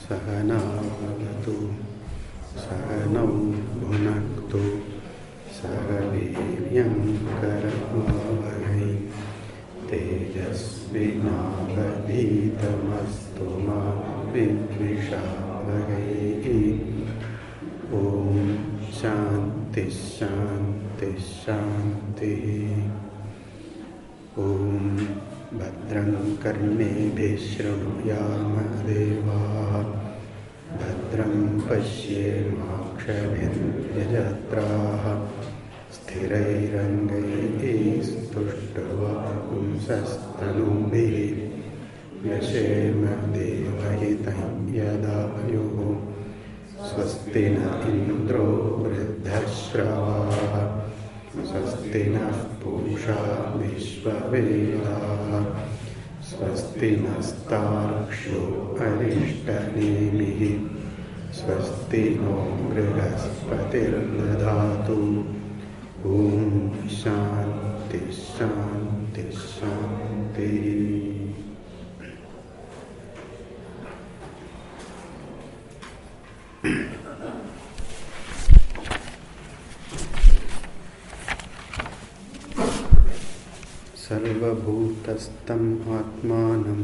सहनावतु सहनौ भुनक्तु सह वीर्यं करवावहै तेजस्विनावधीतमस्तु मा विद्विषावहै। ॐ शान्ति शान्ति शान्तिः। ॐ भद्रं कर्णेभिः शृणुयाम देवाः भद्रं पश्येमाक्षभिर्यजत्राः स्थिरैरङ्गैः स्तुष्ट्वापुंसस्तनूभिः व्यशेम देवहितं यदायुः। स्वस्ति न इन्द्रो वृद्धश्रवाः स्वस्ति नः पूषा विश्ववेदाः स्वस्ति नस्तार्क्ष्यो अरिष्टनेमिः स्वस्ति नो बृहस्पतिर्दधातु। ॐ शान्ति शान्ति शान्तिः। सर्वभूतस्थं आत्मानं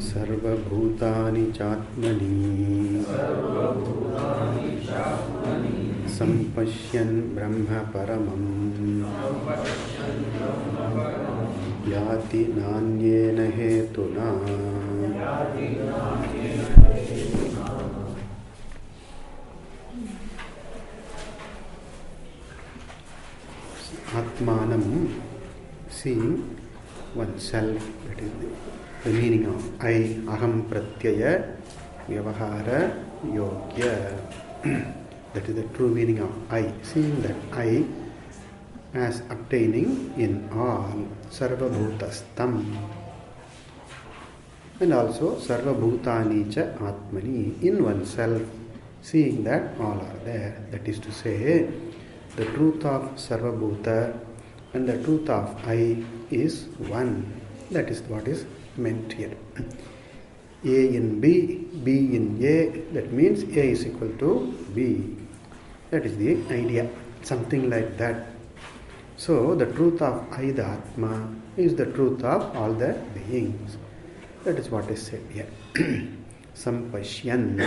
सर्वभूतानि चात्मनि सम्पश्यन् ब्रह्म परमं याति नान्येन हेतुना। Atmanam, seeing oneself, that is the meaning of I, aham pratyaya, vyavahara, yogya. That is the true meaning of I, seeing that I as obtaining in all, sarva bhutastam, and also sarva bhutani cha atmani, in oneself, seeing that all are there. That is to say, the truth of Sarva Bhuta and the truth of I is one. That is what is meant here. A in B, B in A, that means A is equal to B. That is the idea, something like that. So the truth of I, the Atma, is the truth of all the beings. That is what is said here. Sampashyan,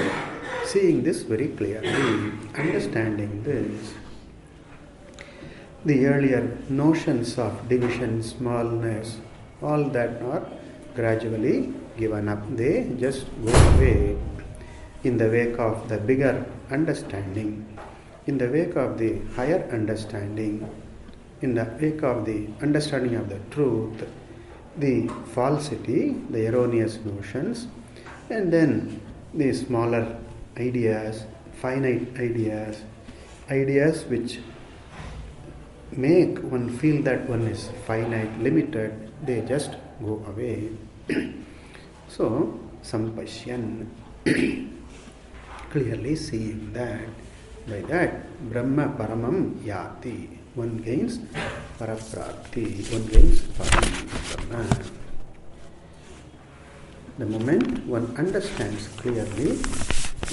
seeing this very clearly, understanding this. The earlier notions of division, smallness, all that are gradually given up. They just go away in the wake of the bigger understanding, in the wake of the higher understanding, in the wake of the understanding of the truth, the falsity, the erroneous notions, and then the smaller ideas, finite ideas, ideas which make one feel that one is finite, limited, they just go away. So, sampashyan, clearly seeing that, by that, Brahma Paramam Yati, one gains Paraprapti, one gains Param Brahma. The moment one understands clearly,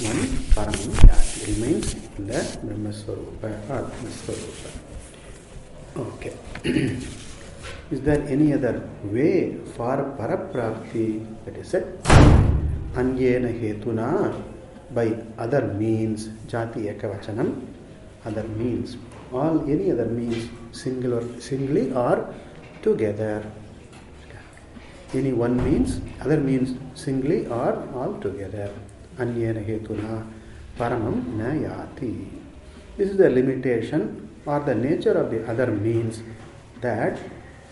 one Paramam Yati remains in the Brahma Swarupa, Atma Swarupa. Okay. Is there any other way for Paraprapti? That is it. Anyena hetuna, by other means, jati ekavachanam, other means, all any other means, singly or together. Any one means, other means, singly or all together. Anyena hetuna, paramam na yati. This is the limitation or the nature of the other means, that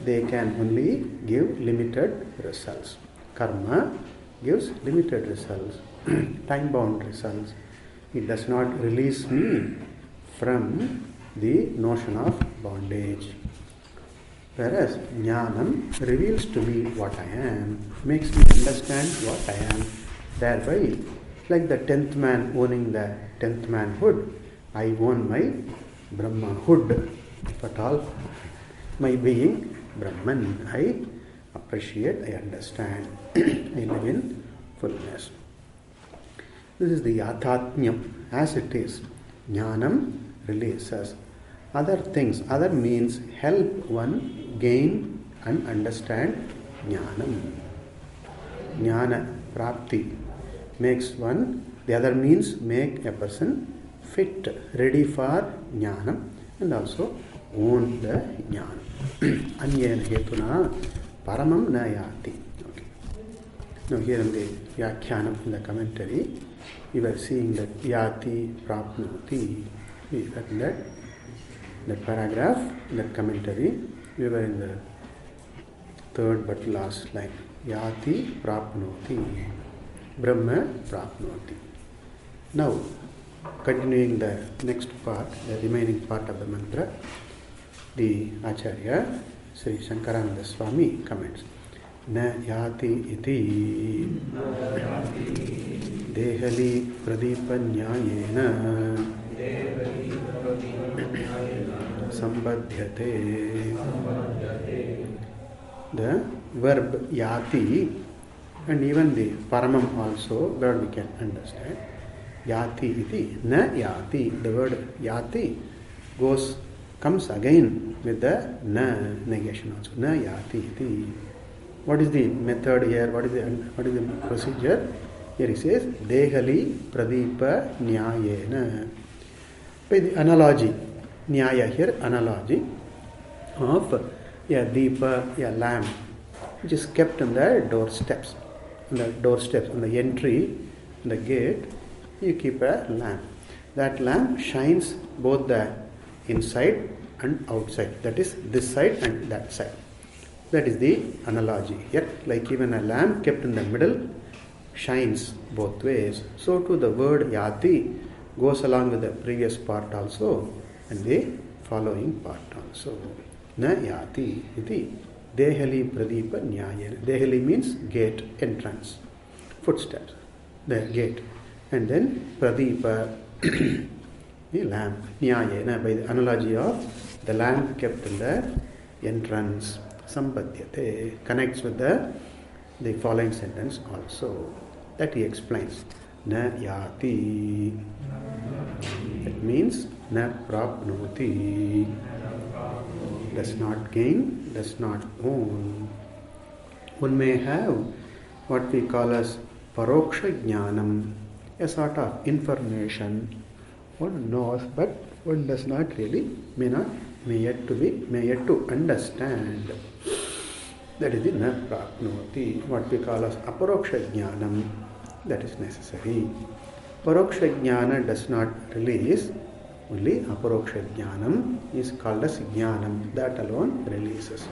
they can only give limited results. Karma gives limited results, time-bound results. It does not release me from the notion of bondage. Whereas Jnanam reveals to me what I am, makes me understand what I am. Thereby, like the 10th man owning the 10th manhood, I own my Brahmahood. If at all my being Brahman. I appreciate, I understand, I live in fullness. This is the yathatmyam as it is. Jnanam releases. Other things, other means help one gain and understand jnanam. Jnana prapti makes one, the other means make a person fit, ready for jnanam and also own the jnana. Anyena hetuna paramam na yati. Okay. Now here in the Vyakhyanam, in the commentary, we were seeing that yati prapnoti. We read that paragraph, that commentary, we were in the third but last line. Yati prapnoti. Brahma prapnoti. Now, continuing the next part, the remaining part of the mantra, the Acharya, Sri Shankarananda Swami comments. Na yati iti dehali pradipanyayena sambadhyate. The verb yati and even the paramam also, where we can understand. Yati iti, na yati. The word yati comes again with the na negation also. Na yati iti. What is the method here? What is the procedure? Here he says, dehali pradipa nyayena. By the analogy, nyaya here, analogy of a deepa, a lamp, which is kept on the doorsteps. On the entry, the gate, you keep a lamp. That lamp shines both the inside and outside. That is this side and that side. That is the analogy here. Like even a lamp kept in the middle shines both ways. So too the word yati goes along with the previous part also and the following part also. Na yati iti dehali pradipa nyayena. Dehali means gate, entrance, footsteps, the gate. And then pradipa, the lamp, nyayena, by the analogy of the lamp kept in the entrance. Sambadhyate connects with the following sentence also. That he explains. Na yati. That means na prapnoti. Does not gain, does not own. One may have what we call as paroksha jnanam, a sort of information. One knows, but one does not really, may yet to understand. That is the na prapnoti. What we call as aparoksha jnanam, that is necessary. Paroksha jnana does not release. Only aparoksha jnanam is called as jnanam. That alone releases.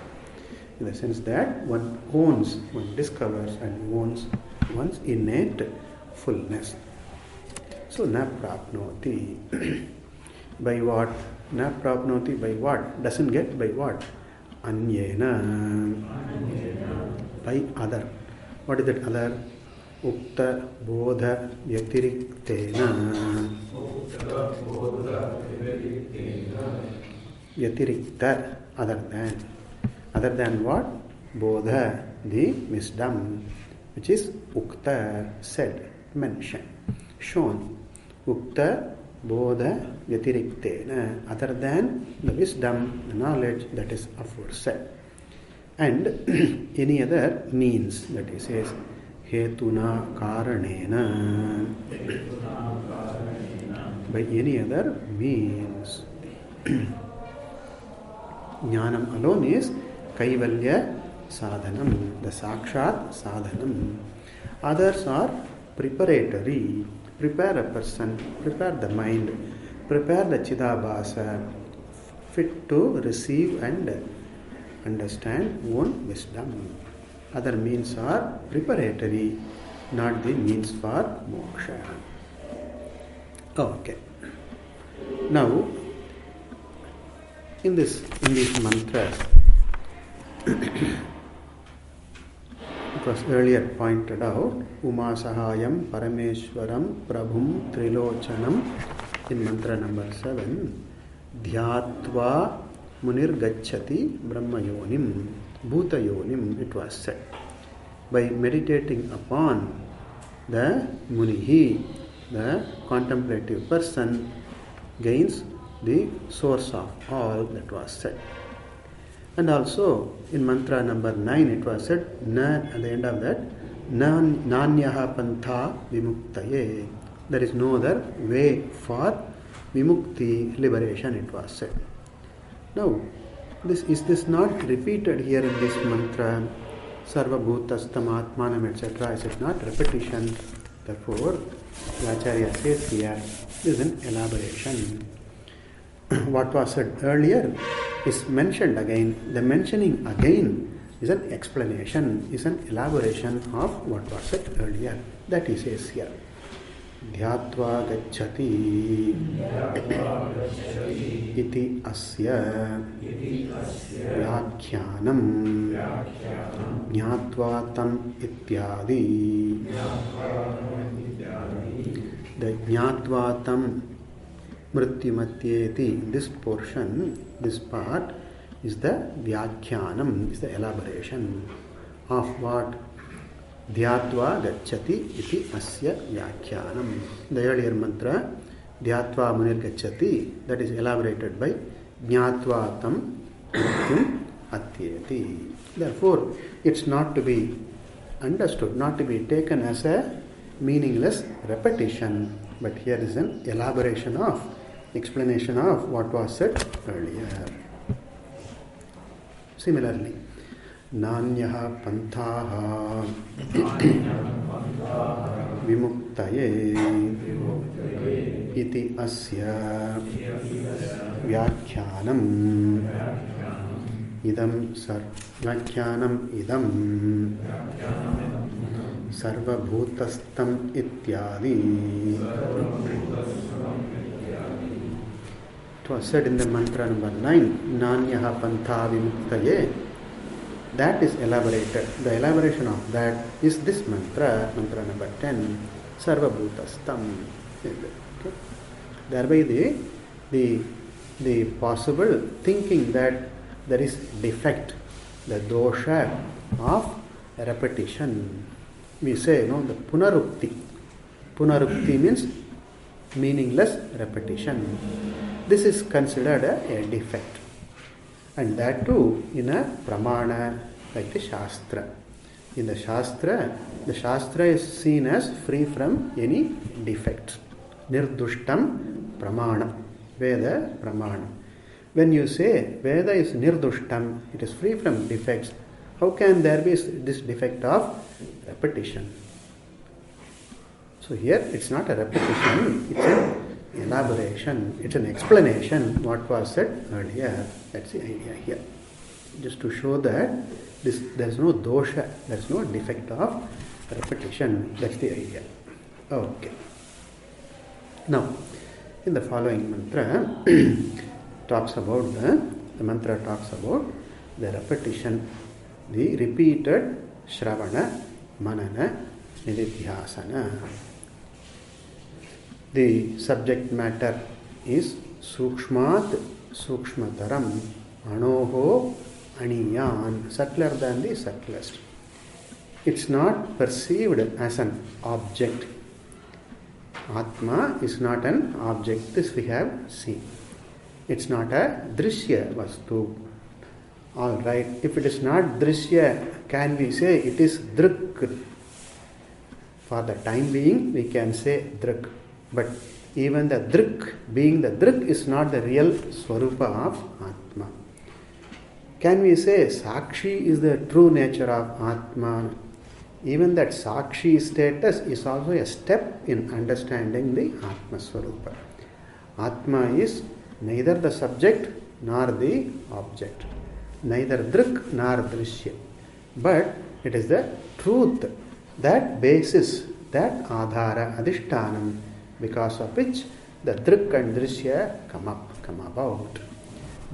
In the sense that one owns, one discovers and owns one's innate fullness. So na prapnoti. By what? Na prapnoti by what? Doesn't get by what? Anyena. By other. What is that other? Ukta bodha vyatiriktena. Yatirikta, other than. Other than what? Bodha, the wisdom, which is ukta, said, mentioned, shown. Ukta bodha vyatiriktena, other than the wisdom, the knowledge that is aforesaid. And any other means, that he says, hetuna karanena, by any other means. Jnanam alone is Kaivalya sadhanam, the sakshat sadhanam. Others are preparatory. Prepare a person, prepare the mind, prepare the chidabhasa, fit to receive and understand own wisdom. Other means are preparatory, not the means for moksha. Okay. Now, in these mantras, it was earlier pointed out, Uma Sahayam Parameshwaram Prabhum Trilochanam in mantra number 7, Dhyatva Munir Gacchati Brahmayonim, Bhutayonim, it was said. By meditating upon the Munihi, the contemplative person gains the source of all, that was said. And also in mantra number 9 it was said, at the end of that, Nanyaha Pantha Vimuktaye. There is no other way for Vimukti, liberation, it was said. Now, is this not repeated here in this mantra? Sarva Bhutastam Atmanam, etc. Is it not repetition? Therefore, the Acharya says here, this is an elaboration. What was said earlier is mentioned again. The mentioning again is an explanation, is an elaboration of what was said earlier. That he says here. Dhyatva gacchati iti asya vyakhyanam jnatva tam ityadi. The jnatva tam mrityumatyeti, this portion, this part is the vyakhyanam, is the elaboration of what? Dhyatva gacchati iti asya vyakhyanam. The earlier mantra, Dhyatva munir gacchati, that is elaborated by Jnatva tam mrityum atyeti. Therefore, it's not to be understood, not to be taken as a meaningless repetition, but here is an elaboration of, explanation of what was said earlier. Similarly, Nanyaha Panthaha Vimuktaye iti asya vyakhyanam idam vyakhyanam idam sarva bhutastam ityadi. It was said in the mantra number 9, Nanyaha Pantha Vimuktaye. That is elaborated. The elaboration of that is this mantra, mantra number 10, Sarva Bhutastam. Okay. Thereby the possible thinking that there is defect, the dosha of repetition. We say, the punarukti. Punarukti means meaningless repetition. This is considered a defect. And that too in a pramana, like the Shastra. In the Shastra is seen as free from any defect. Nirdushtam pramana. Veda pramana. When you say Veda is nirdushtam, it is free from defects, how can there be this defect of repetition? So here it's not a repetition, it's an elaboration, it's an explanation what was said earlier. That's the idea here. Just to show that there is no dosha, there is no defect of repetition. That's the idea. Okay. Now, in the following mantra, talks about the mantra talks about the repetition, the repeated shravana, manana, nididhyasana. The subject matter is Sukshmat Sukshmataram Anoho Aniyan, subtler than the subtlest. It's not perceived as an object. Atma is not an object. This we have seen. It's not a drishya vastu. Alright, if it is not drishya, can we say it is drik? For the time being, we can say drik. But even the drik, being the drik, is not the real swarupa of Atma. Can we say Sakshi is the true nature of Atma? Even that Sakshi status is also a step in understanding the Atma Swarupa. Atma is neither the subject nor the object, neither drik nor drishya. But it is the truth, that basis, that adhara, adhishtanam, because of which the drik and drishya come about.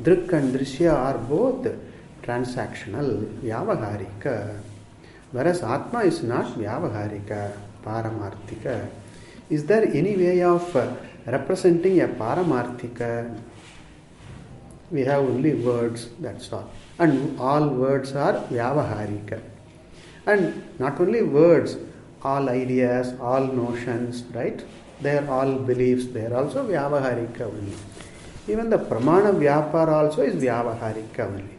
Drik and drishya are both transactional, vyavaharika, whereas Atma is not vyavaharika, paramarthika. Is there any way of representing a paramarthika? We have only words, that's all. And all words are vyavaharika. And not only words, all ideas, all notions, right? They are all beliefs, they are also vyavaharika only. Even the pramana vyapara also is vyavaharika only.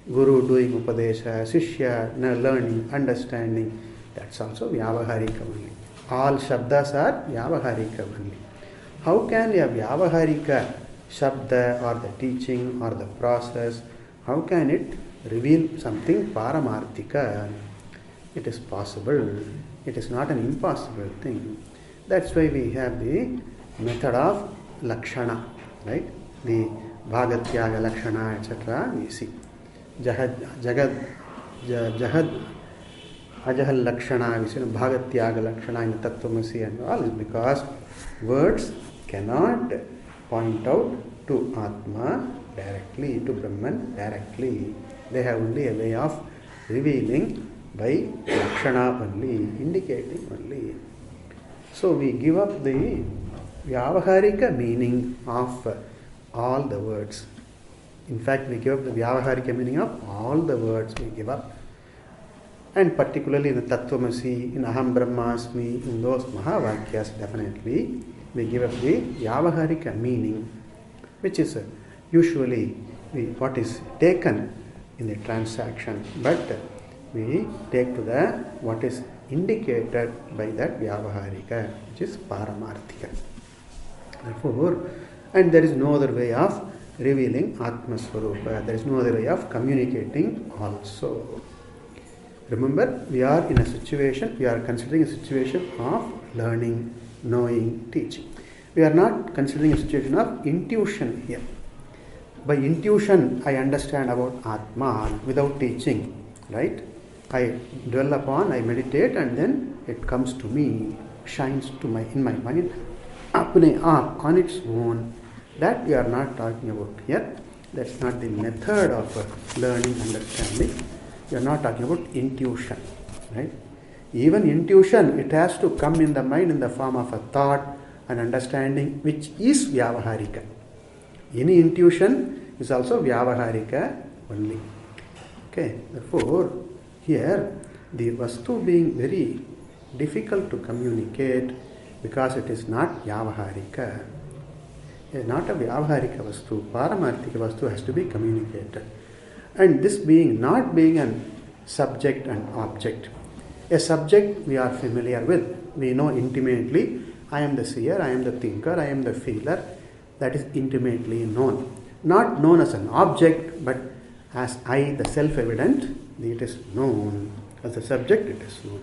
Guru doing upadesha, shishya learning, understanding, that's also vyavaharika only. All shabdas are vyavaharika only. How can a vyavaharika shabda or the teaching or the process, how can it reveal something paramarthika? It is possible. It is not an impossible thing. That's why we have the method of lakshana, right? The bhagatyaga lakshana, etc. we see. Jahad ajahal lakshana, we see bhagatyaga lakshana in the Tattvamasi and all is because words cannot point out to Atma directly, to Brahman directly. They have only a way of revealing by lakshana only, indicating only. So we give up the vyavaharika meaning of all the words. In fact, we give up the vyavaharika meaning of all the words we give up. And particularly in the Tattvamasi, in Aham Brahmasmi, in those Mahavakyas, definitely we give up the vyavaharika meaning, which is usually what is taken in the transaction, but we take to the what is indicated by that vyavaharika, which is paramarthika. Therefore, and there is no other way of revealing Atma Swarupa, there is no other way of communicating also. Remember, we are in a situation, we are considering a situation of learning, knowing, teaching. We are not considering a situation of intuition here. By intuition, I understand about Atma without teaching, right? I dwell upon, I meditate, and then it comes to me, shines to in my mind, apne aap, on its own. That we are not talking about here. That's not the method of learning, understanding. We are not talking about intuition, right? Even intuition, it has to come in the mind in the form of a thought and understanding, which is vyavaharika. Any intuition is also vyavaharika only. Okay, therefore, here the vastu being very difficult to communicate because it is not vyavaharika. Not a vyavaharika vastu, paramarthika vastu has to be communicated. And this being not being a subject and object. A subject we are familiar with. We know intimately, I am the seer, I am the thinker, I am the feeler. That is intimately known. Not known as an object, but as I, the self-evident, it is known. As a subject, it is known.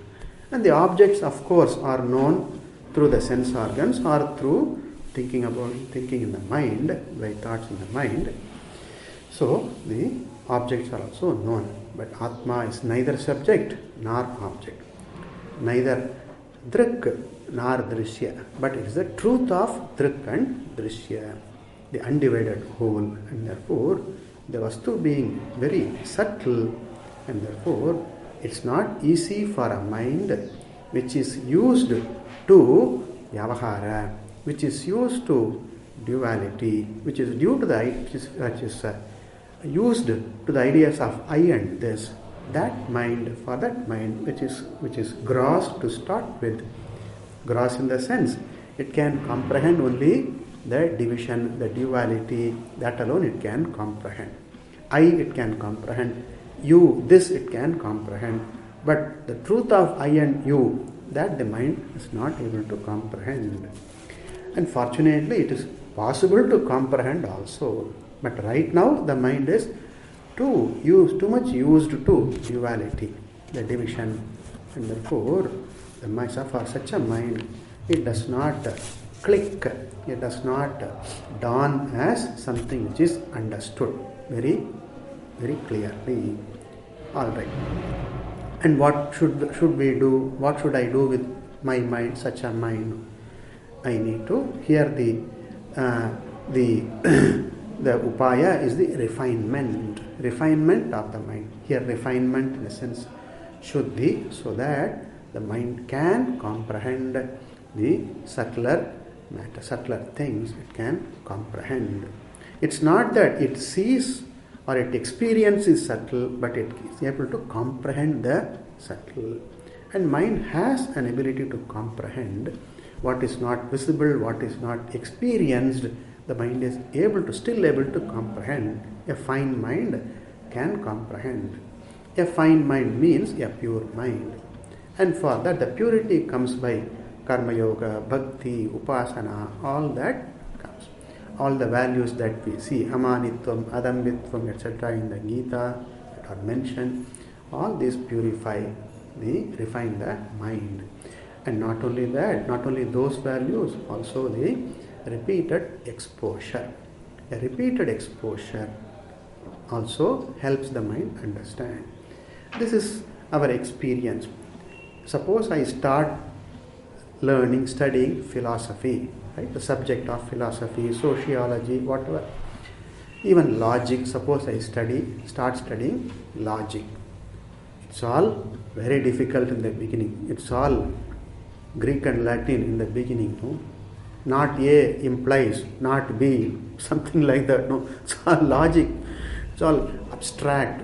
And the objects, of course, are known through the sense organs or through thinking in the mind, by thoughts in the mind. So, the objects are also known. But Atma is neither subject nor object. Neither drik nor drishya. But it is the truth of drik and drishya, the undivided whole. And therefore, the vastu being very subtle, and therefore, it's not easy for a mind which is used to vyavahara, which is used to duality, which is due to the used to the ideas of I and this. That mind, for that mind, which is gross to start with, gross in the sense it can comprehend only the division, the duality. That alone it can comprehend. I it can comprehend. You, this it can comprehend. But the truth of I and you, that the mind is not able to comprehend. And fortunately, it is possible to comprehend also. But right now, the mind is too much used to duality, the division. And therefore, the mind, for such a mind, it does not click, it does not dawn as something which is understood very, very clearly. All right. And what should we do? What should I do with my mind, such a mind? I need to hear the upaya is the refinement of the mind. Here refinement in the sense shuddhi, so that the mind can comprehend the subtler matter, subtler things it can comprehend. It's not that it sees or it experiences subtle, but it is able to comprehend the subtle. And mind has an ability to comprehend what is not visible, what is not experienced. The mind is still able to comprehend. A fine mind can comprehend. A fine mind means a pure mind. And for that, the purity comes by karma yoga, bhakti, upasana, all that comes. All the values that we see, amanitvam, adambitvam, etc. in the Gita that are mentioned, all these purify, refine the mind. And not only that, not only those values, also the repeated exposure. A repeated exposure also helps the mind understand. This is our experience. Suppose I start learning, studying philosophy, right? The subject of philosophy, sociology, whatever. Even logic, suppose I start studying logic. It's all very difficult in the beginning. It's all Greek and Latin in the beginning. No? Not A implies not B, something like that. No, it's all logic. It's all abstract.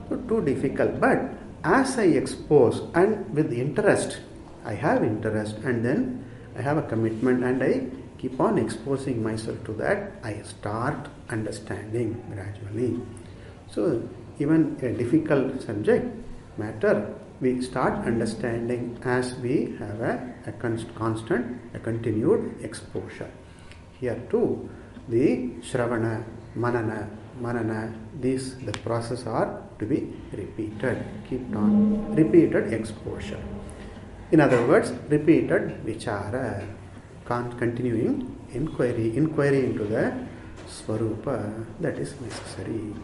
So too difficult. But as I expose and with interest, I have interest, and then I have a commitment, and I keep on exposing myself to that, I start understanding gradually. So even a difficult subject matter, we start understanding as we have a constant, a continued exposure. Here too, the Shravana, Manana, these, the process are to be repeated, keep on, repeated exposure. In other words, repeated vichara, continuing inquiry into the Swarupa, that is necessary.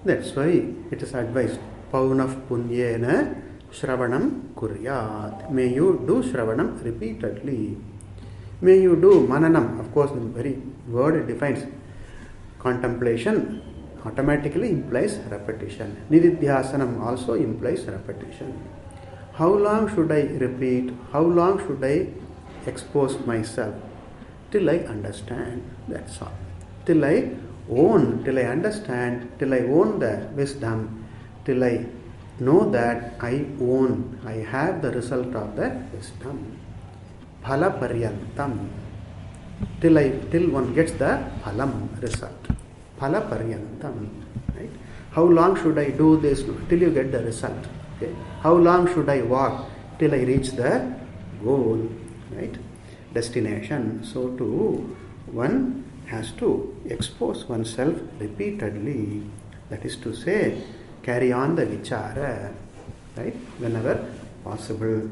That's why it is advised, Paunaf Punyena Shravanam Kuryat. May you do Shravanam repeatedly. May you do Mananam. Of course, the very word it defines. Contemplation automatically implies repetition. Nididhyasanam also implies repetition. How long should I repeat? How long should I expose myself? Till I understand. That's all. Till I own, till I understand, till I own the wisdom, till I know that I own, I have the result of the wisdom. Phala paryantam. Till one gets the phalam result. Phala paryantam. Right? How long should I do this? Till you get the result. Okay. How long should I walk? Till I reach the goal. Right? Destination. So too, one has to expose oneself repeatedly. That is to say, carry on the vichara, right? Whenever possible,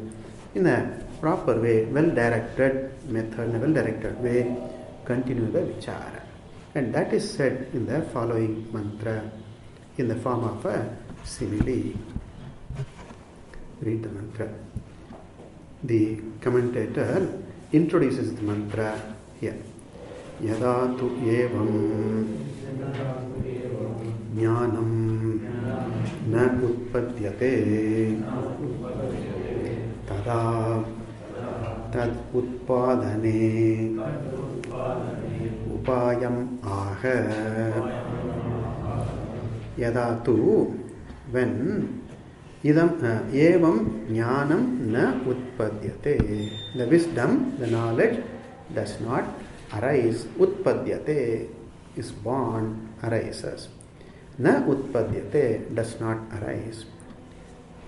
in a proper way, well-directed method, in a well-directed way, continue the vichara. And that is said in the following mantra, in the form of a simile. Read the mantra. The commentator introduces the mantra here. Yada tu evam jnanam na utpadyate tada tad utpadane upayam aha. Yada tu, when evam jnanam na utpadyate, the wisdom, the knowledge does not arise. Utpadyate is born, arises. Na utpadyate does not arise.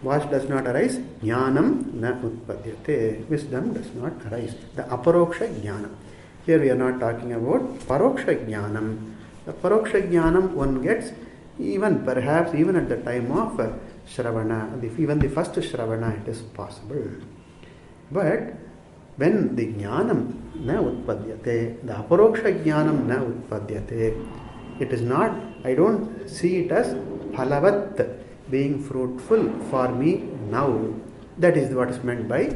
What does not arise? Jnanam na utpadyate. Wisdom does not arise. The aparoksha jnanam. Here we are not talking about paroksha jnanam. The paroksha jnanam one gets perhaps even at the time of Shravana, even the first Shravana, it is possible. But when the jnanam na utpadyate, the aparoksha jnanam na utpadyate, it is not, I don't see it as phalavat, being fruitful for me now. That is what is meant by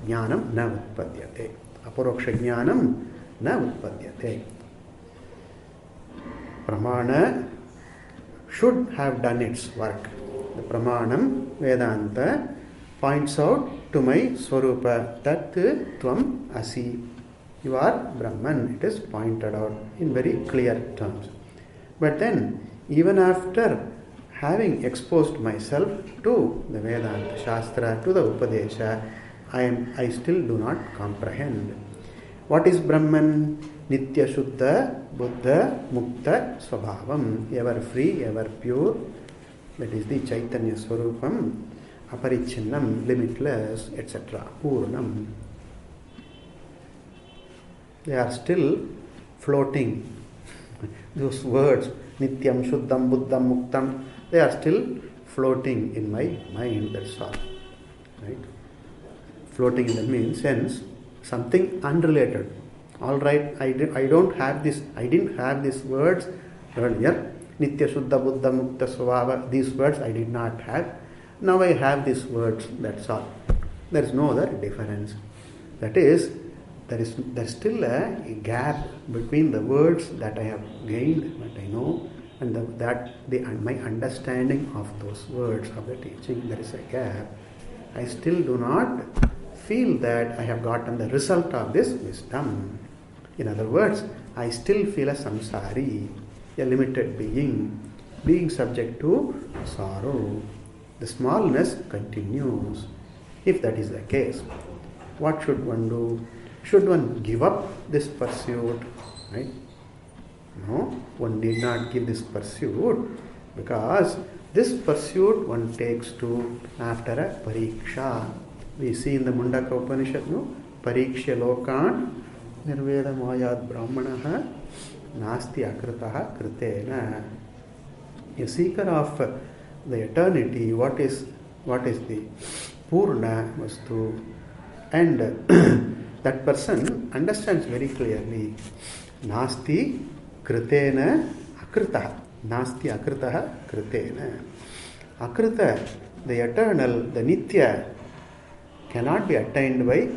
jnanam na utpadyate. Aparoksha jnanam na utpadyate. Pramana should have done its work. The Pramanam, Vedanta, points out to my Swarupa, Tat Tvam Asi. You are Brahman. It is pointed out in very clear terms. But then, even after having exposed myself to the Vedanta Shastra, to the Upadesha, I still do not comprehend. What is Brahman? Nitya Shuddha, Buddha, Mukta, Swabhavam. Ever free, ever pure. That is the Chaitanya Swarupam, Aparichinnam, limitless, etc. Purnam. They are still floating. Those words, Nityam, Shuddham, Buddham, Muktam, they are still floating in my mind, that's all. Right? Floating in the sense, something unrelated. All right, I didn't have these words earlier. Nitya Shuddha Buddha Mukta Svabhava, these words I did not have. Now I have these words, that's all. There is no other difference. That is, there's still a gap between the words that I have gained, that I know, and my understanding of those words of the teaching. There is a gap. I still do not feel that I have gotten the result of this wisdom. In other words, I still feel a samsari, a limited being subject to sorrow. The smallness continues. If that is the case, what should one do? Should one give up this pursuit? Right? No, one need not give this pursuit, because this pursuit one takes to after a pariksha. We see in the Mundaka Upanishad, no? Pariksha lokan nirvedamayad brahmanaha nasti akritaha kritena. A seeker of the eternity, what is the Purna Vastu? And that person understands very clearly, Nasti kritena akritaha. Nasti akritaha kritena. Akrita, the eternal, the nitya, cannot be attained by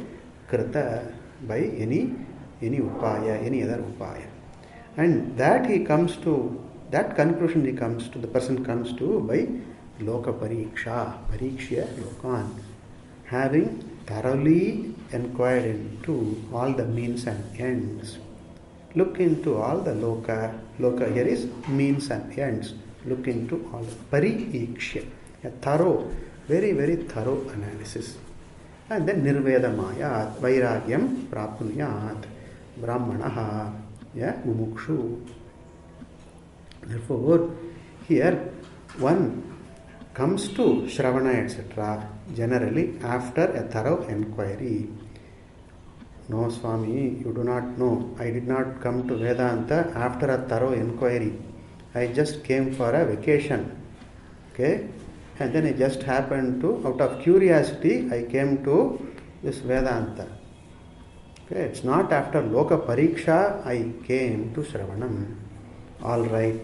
krita, by any upaya, any other upaya. And that conclusion the person comes to by loka pariksha, parikshya lokan, having thoroughly inquired into all the means and ends. Look into all the loka here is means and ends. Look into all the pariksha, a thorough, very, very thorough analysis. And then nirvedamayat, vairagyam prapnuyat, brahmanaha, mumukshu. Therefore, here one comes to Shravana, etc., generally after a thorough inquiry. No, Swami, you do not know. I did not come to Vedanta after a thorough inquiry. I just came for a vacation. Okay? And then it just happened to, out of curiosity, I came to this Vedanta. Okay? It's not after Loka Pariksha I came to Shravanam. All right.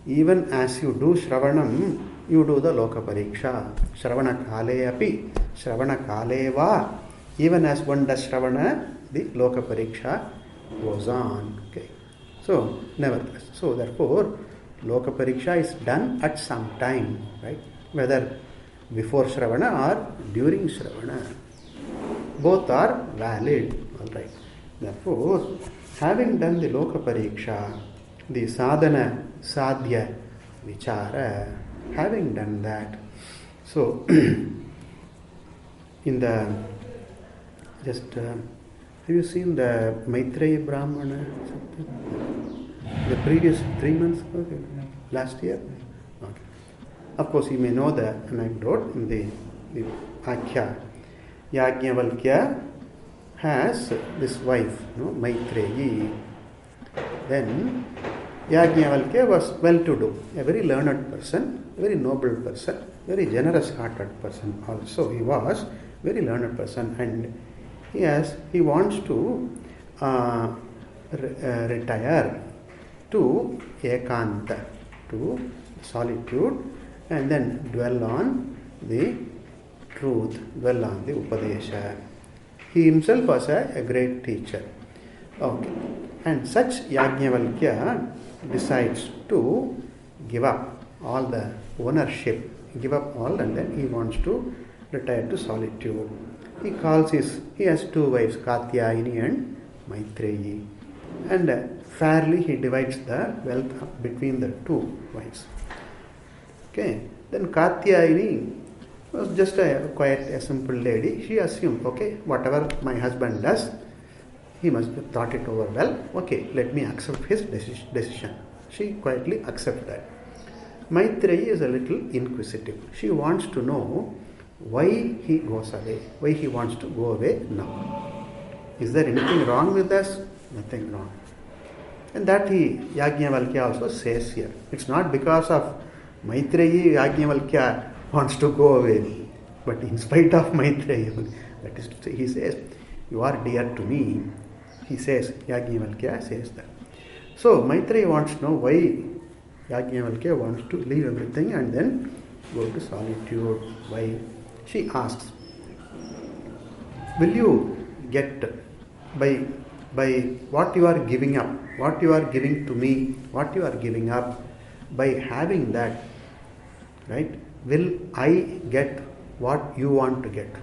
Even as you do Shravanam, you do the Loka Pariksha. Shravana Kale api, Shravana Kale va. Even as one does Shravana, the Loka Pariksha goes on. Okay. So, nevertheless. So, therefore, Loka Pariksha is done at some time, right? Whether before Shravana or during Shravana. Both are valid. All right. Therefore, having done the Loka Pariksha, the sadhana, sadhya, vichara, having done that, so in the have you seen the Maitreya Brahmana? The previous 3 months, okay, last year? Okay. Of course, you may know the anecdote in the Akhya. Yajnavalkya has this wife, Maitreyi. Then Yajnavalkya was well-to-do, a very learned person, a very noble person, very generous-hearted person also. He was a very learned person, and he wants to retire to ekanta, to solitude, and then dwell on the truth, dwell on the Upadesha. He himself was a great teacher. Okay. And such Yajnavalkya decides to give up all the ownership, give up all, and then he wants to retire to solitude. He has 2 wives, Katyayini and Maitreyi, and fairly he divides the wealth between the two wives. Okay, then Katyayini was just a simple lady. She assumed, okay, whatever my husband does, he must have thought it over well. Okay, let me accept his decision. She quietly accepts that. Maitreyi is a little inquisitive. She wants to know why he goes away, why he wants to go away now. Is there anything wrong with us? Nothing wrong. And that Yajnavalkya also says here. It's not because of Maitreyi Yajnavalkya wants to go away, but in spite of Maitreyi, that is to say, he says, you are dear to me. He says, Yajnavalkya says that. So Maitreyi wants to know why Yajnavalkya wants to leave everything and then go to solitude. Why? She asks, will you get by what you are giving up, what you are giving to me, what you are giving up, by having that, right, will I get what you want to get?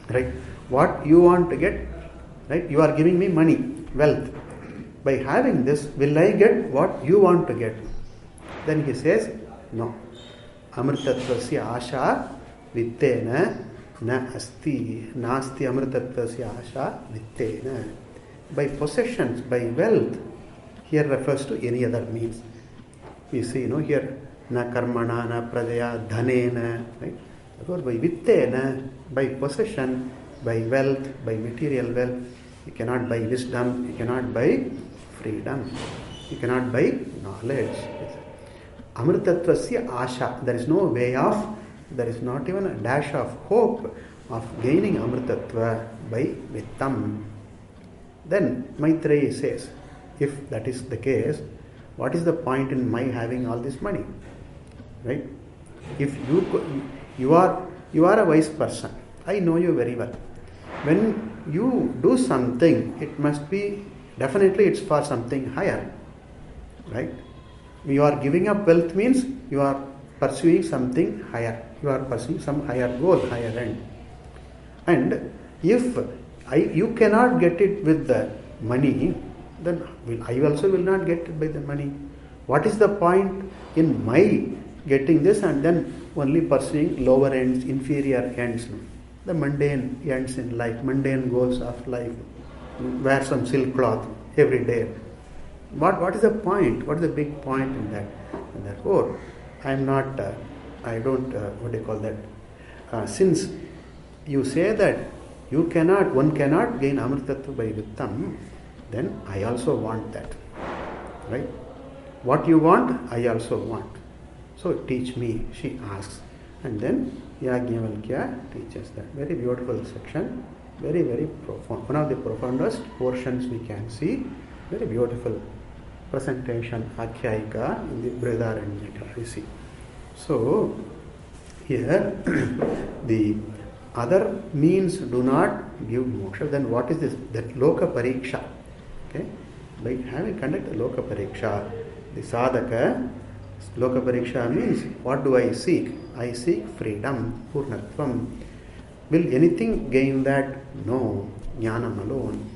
Right? What you want to get, right? You are giving me money, wealth. By having this, will I get what you want to get? Then he says, no. Amritatvasya asha vittena na asti, nasti amritatvasya asha vittena. By possessions, by wealth, here refers to any other means. We see, here, na karmana, na prajaya, dhanena, right? Therefore, by vittena, by possession, by wealth, by material wealth, you cannot buy wisdom, you cannot buy freedom, you cannot buy knowledge. Amritatvasya asha, there is no way of, there is not even a dash of hope of gaining amritatva by vittam. Then Maitreyi says, if that is the case, what is the point in my having all this money? Right? If you are a wise person, I know you very well. When you do something, it must be, definitely it's for something higher. Right? You are giving up wealth means you are pursuing something higher. You are pursuing some higher goal, higher end. And if you cannot get it with the money, then I also will not get it by the money. What is the point in my getting this and then only pursuing lower ends, inferior ends? The mundane ends in life, mundane goals of life. Wear some silk cloth every day. What is the point? What is the big point in that? And therefore, since you say that one cannot gain amritattva by vittam, then I also want that. Right? What you want, I also want. So teach me, she asks. And then Yajnavalkya teaches that. Very beautiful section, very, very profound. One of the profoundest portions we can see. Very beautiful presentation, Akhyayika in the Brihadaranyaka, you see. So, here, the other means do not give moksha. Then what is this? That Loka Pariksha. Okay? By having conducted Loka Pariksha, the sadhaka, Loka Pariksha means, what do I seek? I seek freedom, Purnatvam. Will anything gain that? No. Jnanam alone.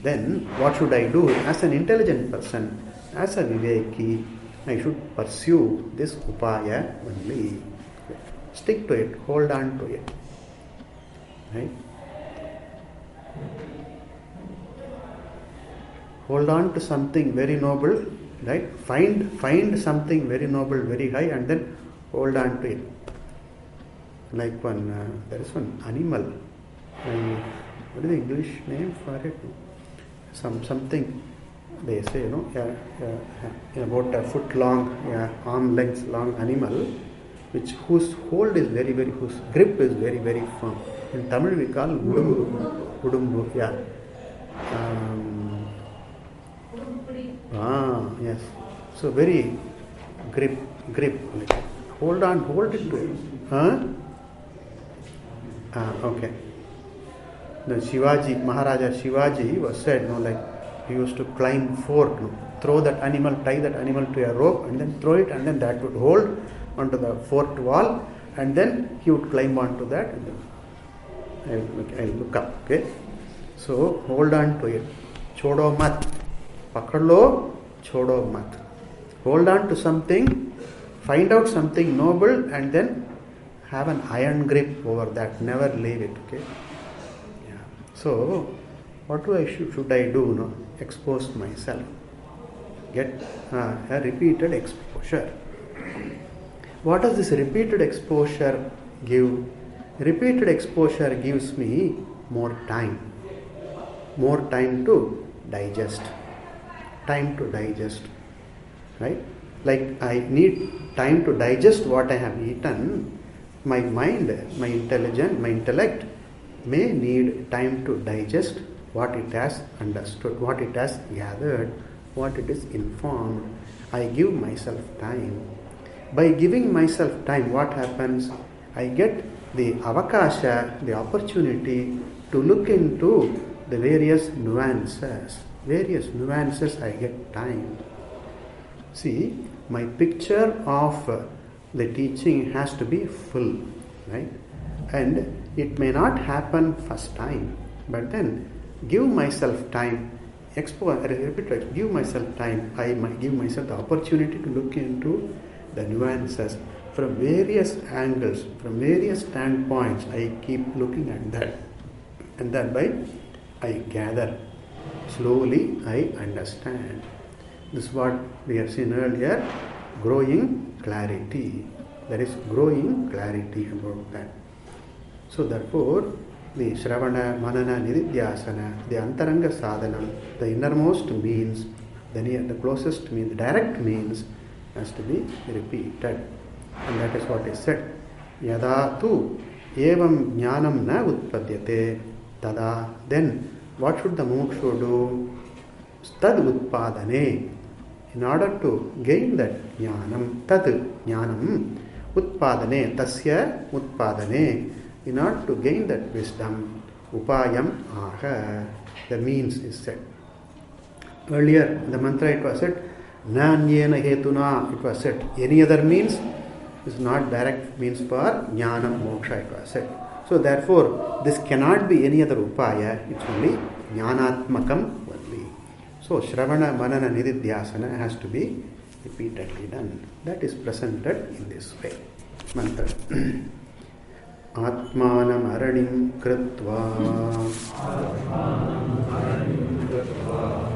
Then what should I do? As an intelligent person, as a viveki, I should pursue this upaya only. Stick to it, hold on to it. Right? Hold on to something very noble, right? Find something very noble, very high, and then hold on to it. Like there is one animal. What is the English name for it? Something they say, about a foot long, arm length long animal, whose hold is very, very, whose grip is very, very firm. In Tamil we call udumbu, yes. So very grip. Like, hold it to it. Okay. The Maharaja Shivaji was said, like he used to climb fort, throw that animal, tie that animal to a rope and then throw it, and then that would hold onto the fort wall, and then he would climb onto that. And then I'll look up, okay? So hold on to it. Chodo mat. Pakadlo, chodo mat. Hold on to something, find out something noble, and then have an iron grip over that. Never leave it. Okay. Yeah. So, what should I do? No? Expose myself. Get a repeated exposure. What does this repeated exposure give? Repeated exposure gives me more time to digest, right? Like I need time to digest what I have eaten. My mind, my intellect may need time to digest what it has understood, what it has gathered, what it is informed. I give myself time. By giving myself time, what happens? I get the avakasha, the opportunity to look into the various nuances. I get time. See, my picture of the teaching has to be full, right? And it may not happen first time, but then give myself time. Give myself time. I might give myself the opportunity to look into the nuances from various angles, from various standpoints. I keep looking at that, and thereby I gather. Slowly I understand. This is what we have seen earlier. Growing clarity. There is growing clarity about that. So therefore, the Shravana, Manana, Nididhyasana, the Antaranga Sadhanam, the innermost means, the closest means, the direct means has to be repeated. And that is what is said. Yada tu evam jnanam na utpadyate tada. Then what should the mukshu do? Tad utpadane. In order to gain that jnanam, tad jnanam, utpadane, tasya utpadane. In order to gain that wisdom, upayam aha, the means is said. Earlier in the mantra it was said, nanyena hetuna, it was said. Any other means is not direct means for jnana moksha, it was said. So therefore, this cannot be any other upaya, it's only jnanatmakam only. So Shravana, Manana, Nididhyasana has to be repeatedly done. That is presented in this way. Mantra. Atmanam aranim kritva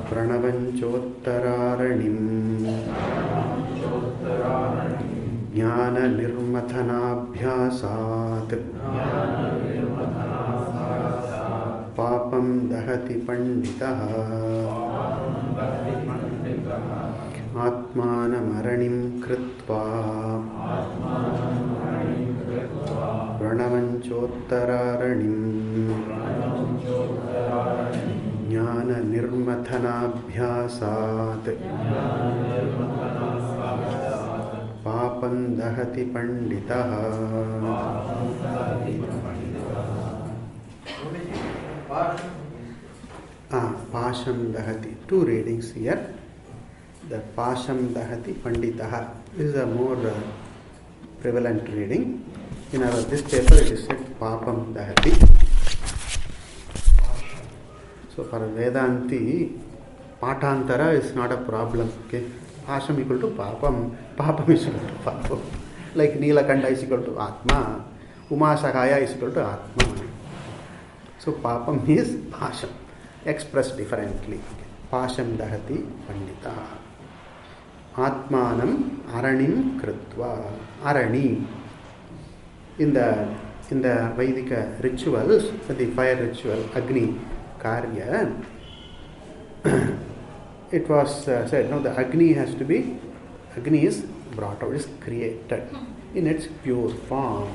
pranavanchottaranim jnana nirmathanabhyasat papam dahati panditah atmanam aranim kritva pranavanchottaranim jnana nirmathanabhyasat papam dahati panditah. Pasham dahati. Two readings here. The Pasham dahati panditah is a more prevalent reading. In this paper it is said Papam dahati. So for Vedanti, Patantara is not a problem. Okay, Pasham equal to Papam, Papam is equal to Papam. Like Nilakanda is equal to Atma, Uma Sakaya is equal to Atma. So Papam is Pasham, expressed differently. Pasham dahati pandita. Atmanam aranim kritva. Arani. In the Vedika rituals, the fire ritual, Agni Karya, it was said, no, the Agni is brought out, is created in its pure form.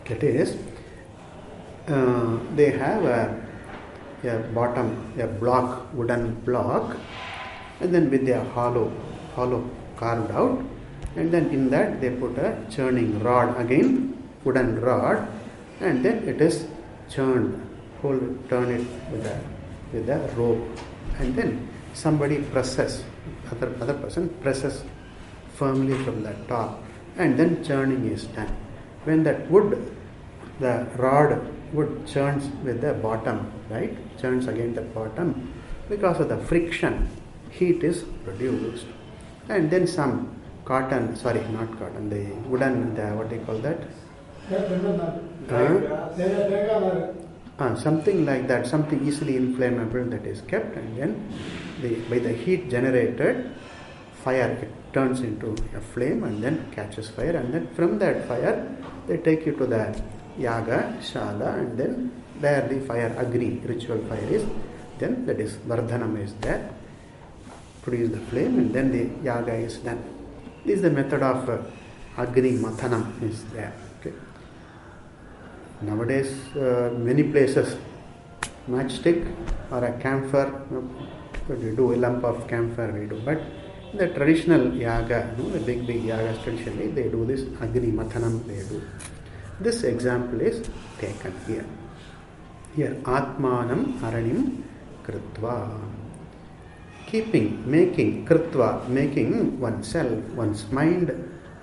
That is, they have a bottom, a block, wooden block, and then with their hollow carved out, and then in that they put a churning rod, again wooden rod, and then it is churned, turn it with a rope, and then somebody presses, other person presses firmly from the top, and then churning is done. When that wood the rod would churns with the bottom, right? Churns against the bottom. Because of the friction, heat is produced. And then some cotton, sorry, not cotton, the wooden, what do you call that? Something like that, something easily inflammable that is kept, and then by the heat generated, fire, it turns into a flame and then catches fire, and then from that fire they take you to the yaga shala, and then there the fire, agni, ritual fire is, then that is vardhanam is there, produce the flame, and then the yaga is done. This is the method of agni mathanam is there. Okay. Nowadays, many places, matchstick or a camphor, we do a lump of camphor, we do. But in the traditional yaga, the big yagas traditionally, they do this agni mathanam, they do. This example is taken here. Here, atmanam aranim kritva. Keeping, making, kritva, making oneself, one's mind,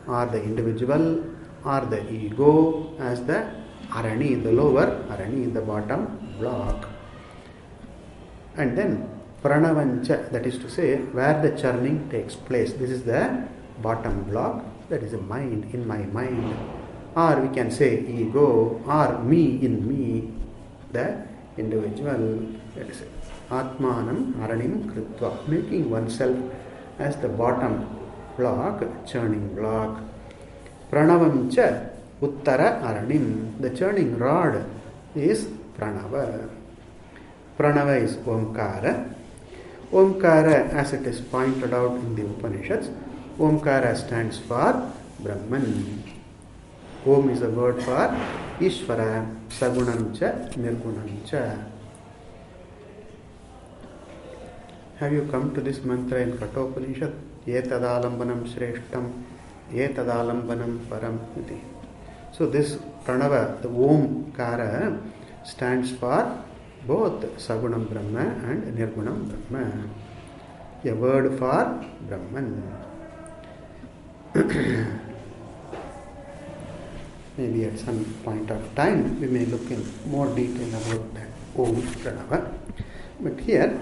or the individual, or the ego as the arani, the lower arani, the bottom block. And then pranavancha, that is to say, where the churning takes place. This is the bottom block, that is the mind, in my mind. Or we can say ego, or me, in me, the individual. That is it. Atmanam aranim kritva, making oneself as the bottom block, churning block. Pranavamcha uttara aranim, the churning rod is pranava. Pranava is omkara. Omkara, as it is pointed out in the Upanishads, omkara stands for Brahman. Om is a word for Ishvara, Sagunamcha, Nirgunamcha. Have you come to this mantra in Kathopanishad? Etadalambanam shreshtam, etadalambanam param iti. So this pranava, the omkara, stands for both Sagunam Brahma and Nirgunam Brahma. A word for Brahman. Maybe at some point of time we may look in more detail about that Om Pranava. But here,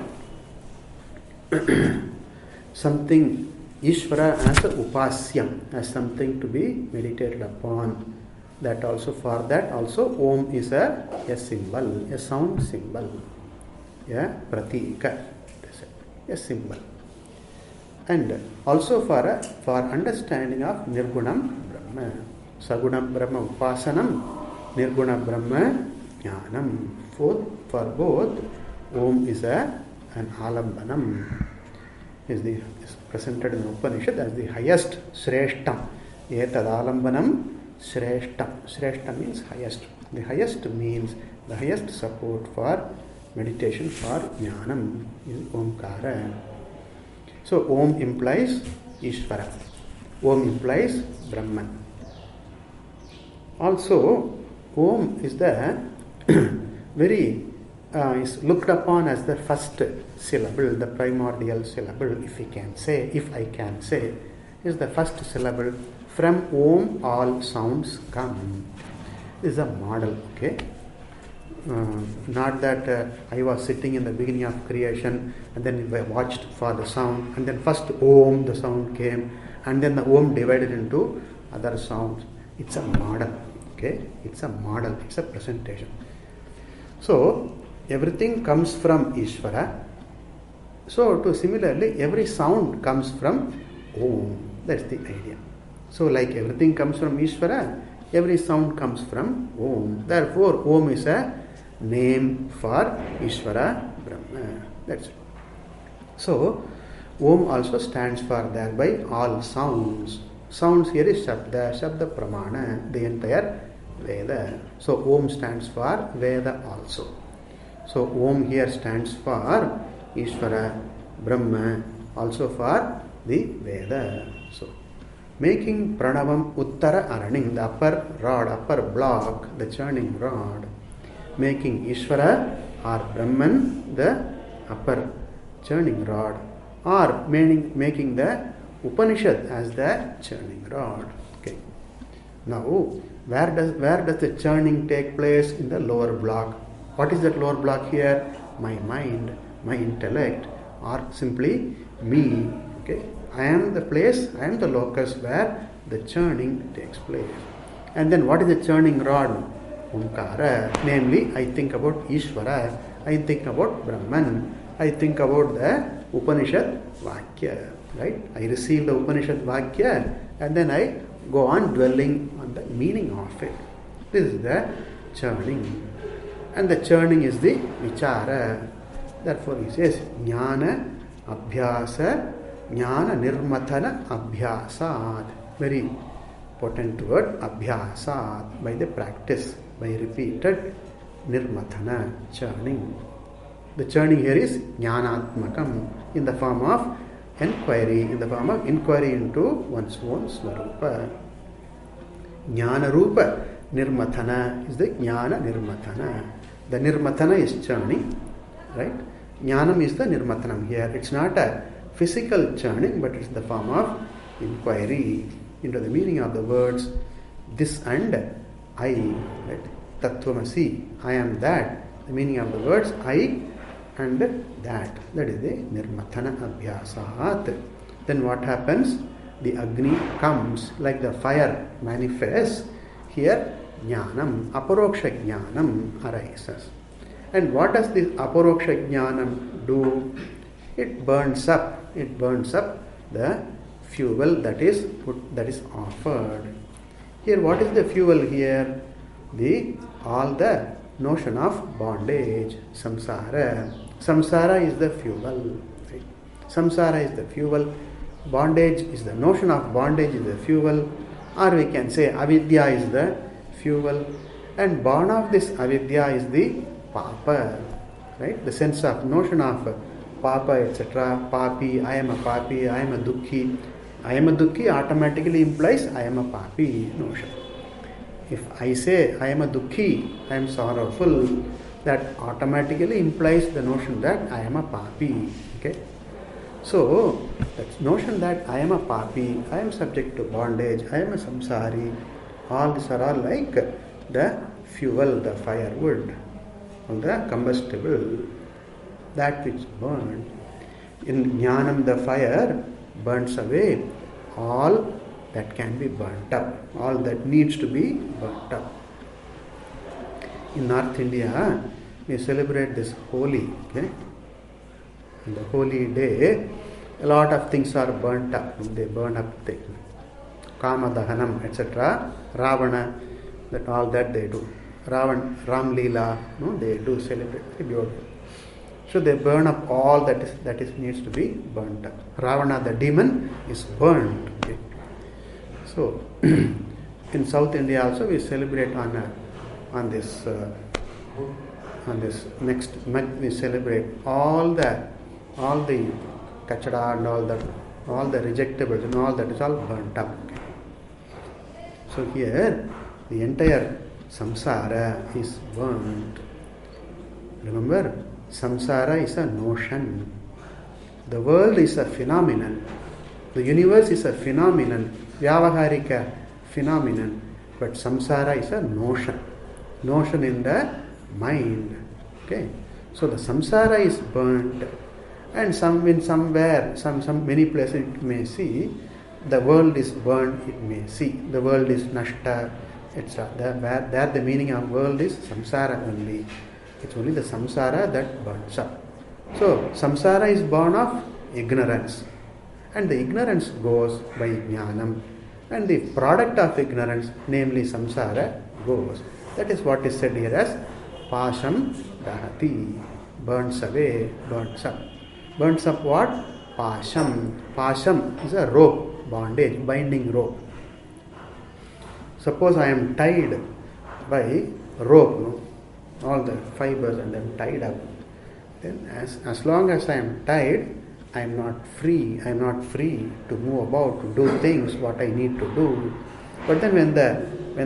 something Ishvara as a upasyam, as something to be meditated upon. That also, for that also Om is a symbol, a sound symbol, pratika, a symbol. And also for understanding of Nirgunam Brahma, Sagunam Brahma Upasanam, Nirguna Brahma Jnanam. For both, Om is an alambanam, is presented in the Upanishad as the highest Shreshtam. Etad alambanam Shreshtam. Shreshtam means highest. The highest means the highest support for meditation for Jnanam is Omkara. So Om implies Ishvara. Om implies Brahman. Also, Om is the very is looked upon as the first syllable, the primordial syllable, if I can say, is the first syllable. From Om all sounds come. This is a model, okay? Not that I was sitting in the beginning of creation and then I watched for the sound, and then first Om, the sound came, and then the Om divided into other sounds. It's a model, okay? It's a model, it's a presentation. So, everything comes from Ishvara. So, similarly, every sound comes from Om. That's the idea. So, like everything comes from Ishvara, every sound comes from Om. Therefore, Om is a name for Ishvara Brahma. That's it. So, Om also stands for thereby all sounds. Sounds here is Shabda, Shabda Pramana, the entire Veda. So, Om stands for Veda also. So, Om here stands for Ishvara Brahma, also for the Veda. So, making Pranavam Uttara Araning, the upper rod, upper block, the churning rod. Making Ishvara or Brahman, the upper churning rod. Or making the Upanishad as the churning rod. Okay. Now, where does the churning take place? In the lower block. What is that lower block here? My mind, my intellect, or simply me. Okay, I am the place, I am the locus where the churning takes place. And then what is the churning rod? Omkara. Namely, I think about Ishvara, I think about Brahman, I think about the Upanishad Vakya. Right? I receive the Upanishad Vakya and then I go on dwelling on the meaning of it. This is the churning. And the churning is the vichara. Therefore he says jnana abhyasa jnana nirmatana abhyasat. Very potent word, abhyasat, by the practice, by repeated nirmatana, churning. The churning here is jnanatmakam, in the form of inquiry, in the form of inquiry into one's own swarupa. Jnana rupa nirmatana is the jnana nirmatana. The nirmatana is churning, right? Jnanam is the nirmatanam here. It's not a physical churning, but it's the form of inquiry into the meaning of the words this and I, right? Tattvamasi, I am that. The meaning of the words I and that. That is the nirmatana abhyasat. Then what happens? The Agni comes, like the fire manifests. Here jnanam, aparoksha jnanam arises. And what does this aparoksha jnanam do? It burns up the fuel that is offered. Here, what is the fuel here? All the notion of bondage, samsara. Samsara is the fuel. Right? Samsara is the fuel. Bondage is the notion of bondage is the fuel. Or we can say avidya is the fuel. And born of this avidya is the papa. Right? The sense of notion of papa, etc. Papi, I am a papi, I am a dukhi. I am a dukhi automatically implies I am a papi notion. If I say I am a dukhi, I am sorrowful, that automatically implies the notion that I am a papi. Okay? So, that notion that I am a papi, I am subject to bondage, I am a samsari, all these are all like the fuel, the firewood, or the combustible, that which burns. In Jnanam, the fire burns away all that can be burnt up, all that needs to be burnt up. In North India, we celebrate this Holi. Okay? On the holy day, a lot of things are burnt up. They burn up things. Kama Dahanam, etc. Ravana, that all that they do. Ram Leela, no, they do celebrate. Very beautiful. So they burn up all that is needs to be burnt up. Ravana, the demon, is burned. Okay? So in South India also we celebrate on this next month we celebrate all the kachada and all the rejectables and all that is all burnt up. Okay? So here the entire samsara is burnt. Remember, samsara is a notion. The world is a phenomenon. The universe is a phenomenon, vyavaharika phenomenon. But samsara is a notion. Notion in the mind. Okay. So the samsara is burnt, and many places it may see the world is burnt. It may see the world is nashta, etc. There the meaning of world is samsara only. It's only the samsara that burns up. So samsara is born of ignorance, and the ignorance goes by jnanam, and the product of ignorance, namely samsara, goes. That is what is said here as pasham dahati, burns away, burns up. Burns up what? Pasham. Pasham is a rope, bondage, binding rope. Suppose I am tied by rope, no? All the fibers and then tied up. Then as long as I am tied, I am not free. I am not free to move about, to do things what I need to do. But then when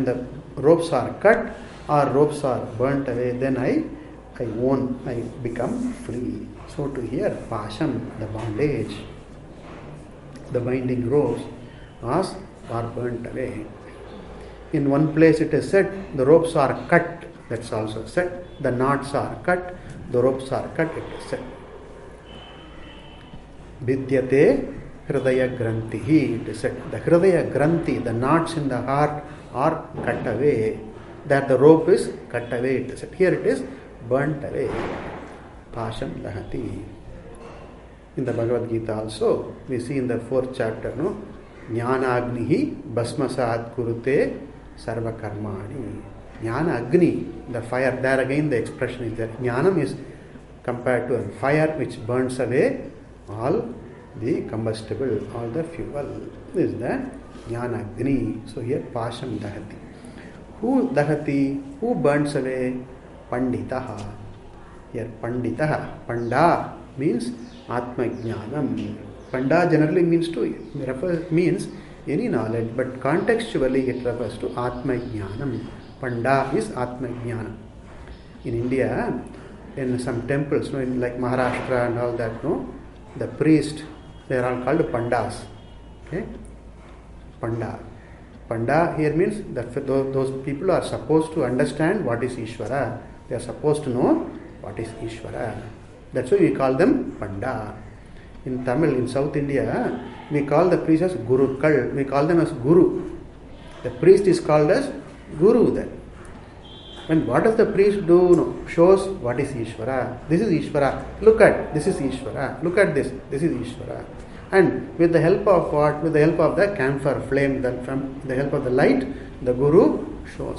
the ropes are cut or ropes are burnt away, then I become free. So to here, pasham, the bondage, the binding ropes are burnt away. In one place it is said, the ropes are cut. That's also said. The knots are cut. The ropes are cut. It is said. Vidyate Hridaya Grantihi. It is said. The Hridaya Granthi, the knots in the heart are cut away. That the rope is cut away. It is said. Here it is burnt away. Pasham Lahati. In the Bhagavad Gita also, we see in the 4th chapter, no? Jnana-agnihi bhasmasat kurute sarva karmani. Jnana-agni, the fire, there again the expression is there. Jnanam is compared to a fire which burns away all the combustible, all the fuel. This is the Jnana-agni. So here Pasham Dahati. Who Dahati? Who burns away? Panditaha. Here Panditaha. Panda means Atma Jnanam. Panda generally means any knowledge, but contextually it refers to Atma Jnanam. Panda is Atma Jnanam. In India, in some temples, in like Maharashtra and all that, the priest, they are all called Pandas. Okay? Panda. Panda here means that those people are supposed to understand what is Ishvara. They are supposed to know what is Ishvara. That's why we call them Panda. In Tamil, in South India, we call the priest as Gurukal. We call them as Guru. The priest is called as Guru then. And what does the priest do? No, shows what is Ishvara. This is Ishvara. Look at, this is Ishvara. Look at this. This is Ishvara. And with the help of what? With the help of the camphor flame, with the help of the light, the Guru shows.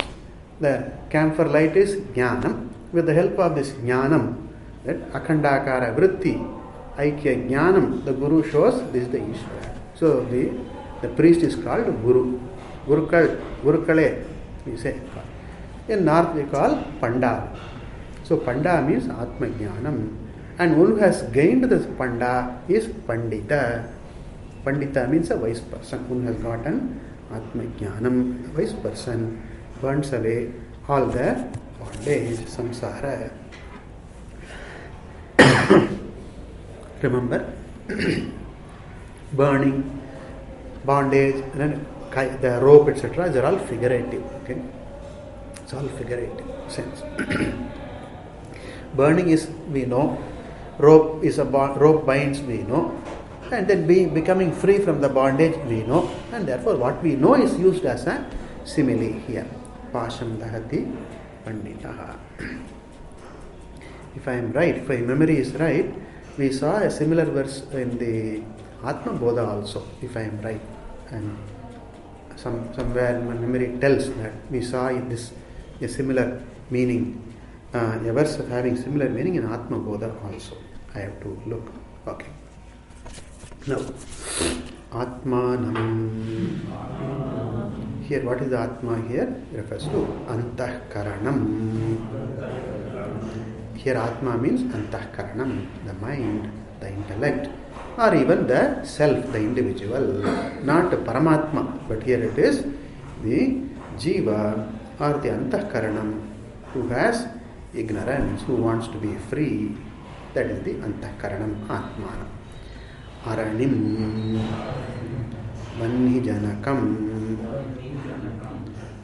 The camphor light is Jnanam. With the help of this Jnanam, that Akhandakara Vritti, Aikya Jnanam, the Guru shows this is the Ishvara. So the priest is called Guru. Gurukale, we say. In North we call Panda. So Panda means Atma Jnanam. And one who has gained this Panda is Pandita. Pandita means a wise person. One has gotten Atma Jnanam, a wise person, burns away all the bondage, samsara. Remember, burning, bondage, and the rope, etc. They're all figurative. Okay, it's all figurative sense. Burning is, we know. Rope is rope binds, we know. And then becoming free from the bondage, we know. And therefore, what we know is used as a simile here. Pasham Dahati Panditaha. If I am right, if my memory is right, we saw a similar verse in the Atma Bodha also, if I am right. And somewhere my memory tells that we saw a similar meaning, a verse of having similar meaning in Atma Bodha also. I have to look. Okay. Now, Atmanam. Here, what is the Atma here? It refers to Antahkaranam. Here Atma means Antahkaranam, the mind, the intellect, or even the self, the individual. Not Paramatma, but here it is the Jiva or the Antahkaranam who has ignorance, who wants to be free. That is the Antahkaranam, Atmanam. Aranim, Vanni Janakam.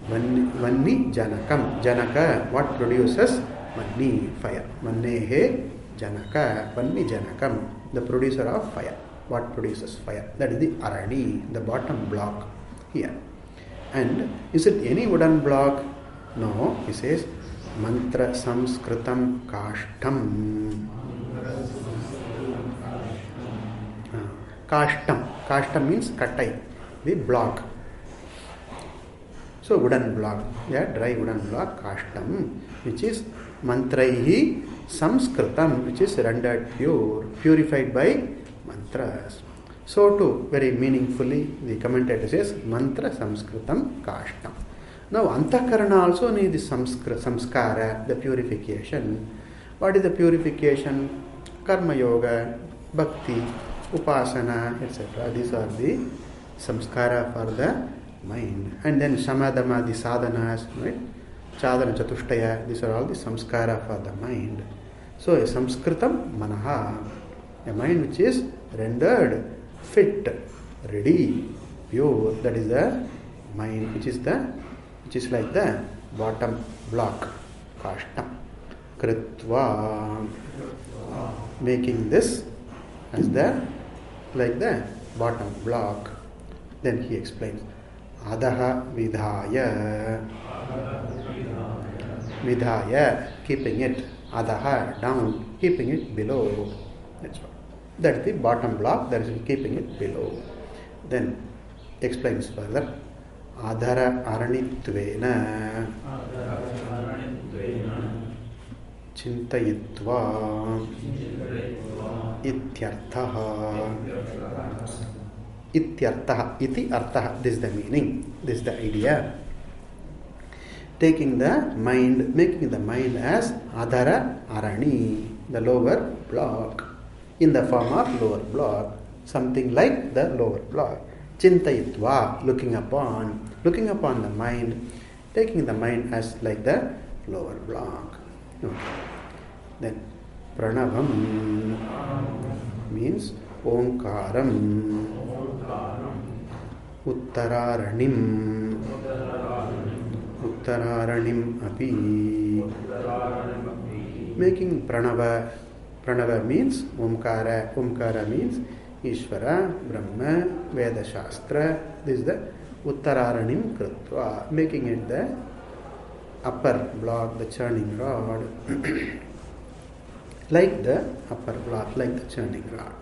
Vanni Janakam. Janaka, what produces? Vanni, fire. Vannehe Janaka. Vanni Janakam, the producer of fire. What produces fire? That is the Arani, the bottom block here. And is it any wooden block? No, he says Mantra Samskritam Kashtam. Kashtam. Kashtam means kattai, the block. So wooden block, dry wooden block, kashtam, which is mantraihi samskritam, which is rendered pure, purified by mantras. So too, very meaningfully, the commentator says mantra samskritam kashtam. Now antakarana also needs the samskara, the purification. What is the purification? Karma yoga, bhakti, upasana, etc. These are the samskara for the mind. And then samadhamadi sadhanas, right? Chadana chatushtaya, these are all the samskara for the mind. So a samskritam manaha, a mind which is rendered fit, ready, pure, that is the mind which is which is like the bottom block, kashtam, kritva, making this as the bottom block. Then he explains, adaha vidhaya, keeping it, adaha, down, keeping it below. That's what. That's the bottom block, that is keeping it below. Then explains further, adhara aranitvena chintayitva ityarthaha. Ityarthaha, iti arthaha, this is the meaning, this is the idea. Taking the mind, making the mind as adhara arani, the lower block, in the form of lower block, something like the lower block. Chintayitva, looking upon the mind, taking the mind as like the lower block. Okay. Then pranavam means omkaram, uttaraaranim api, making pranava means omkara means Ishvara, Brahma, Veda Shastra. This is the uttaraaranim kritva, making it the upper block, the churning rod, like the upper block, like the churning rod.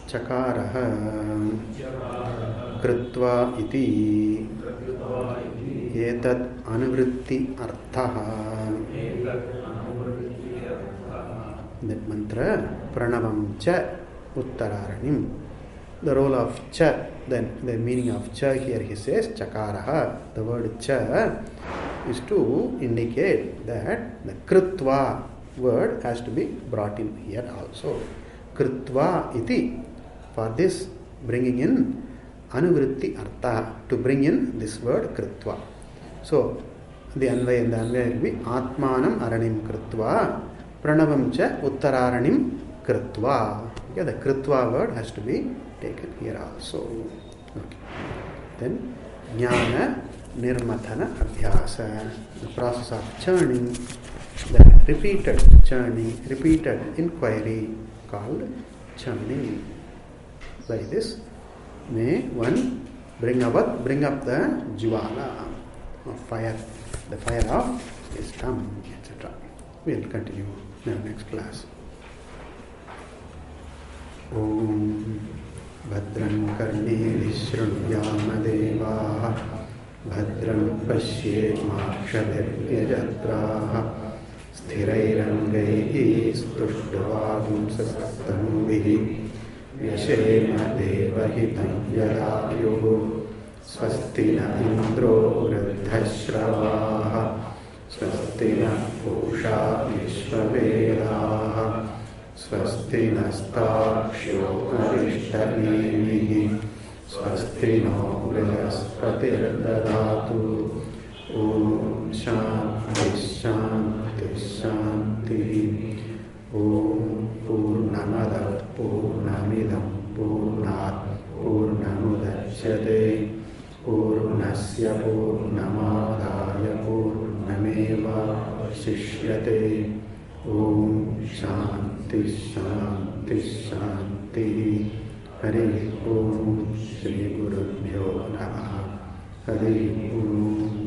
Chakaraha kritva iti etat anuvritti arthaha. That mantra, pranavam cha uttaraaranim. The role of cha, then the meaning of cha here he says chakaraha. The word cha is to indicate that the kritva word has to be brought in here also. Kritva iti, for this bringing in anuvritti artha, to bring in this word kritva. So the anvaya will be atmanam aranim kritva pranavam cha uttaraaranim kritva. Yeah, the kritva word has to be taken here also. Okay. Then jnana nirmathana abhyasa, the process of churning, the repeated churning, repeated inquiry called churning. By this may one bring up the jwala of fire, the fire of wisdom, etc. We will continue in our next class. Om Bhadram Karneni Shrunhyama Devaha Bhadram Pashyemakshaviryajatraha Sthirairangaihi Stushtvagum Sastanuvihi Vyashema Devahitam Yadayuhu Swasti na Indro Vruddhashravaha Swasti na Pusha Vishvavedaha Swasti nastakshyo arishtanihi Swasti no vrihaspati dadatu. Om Shanti Shanti Shanti. Om Purnamada Purnamidam Purnat Purnamudachyate Purnasya Purnamadaya Purnameva Shishyate. Om Shanti Shanti Shanti. Hari Om Shri Gurubhyo Namaha. Hari Om.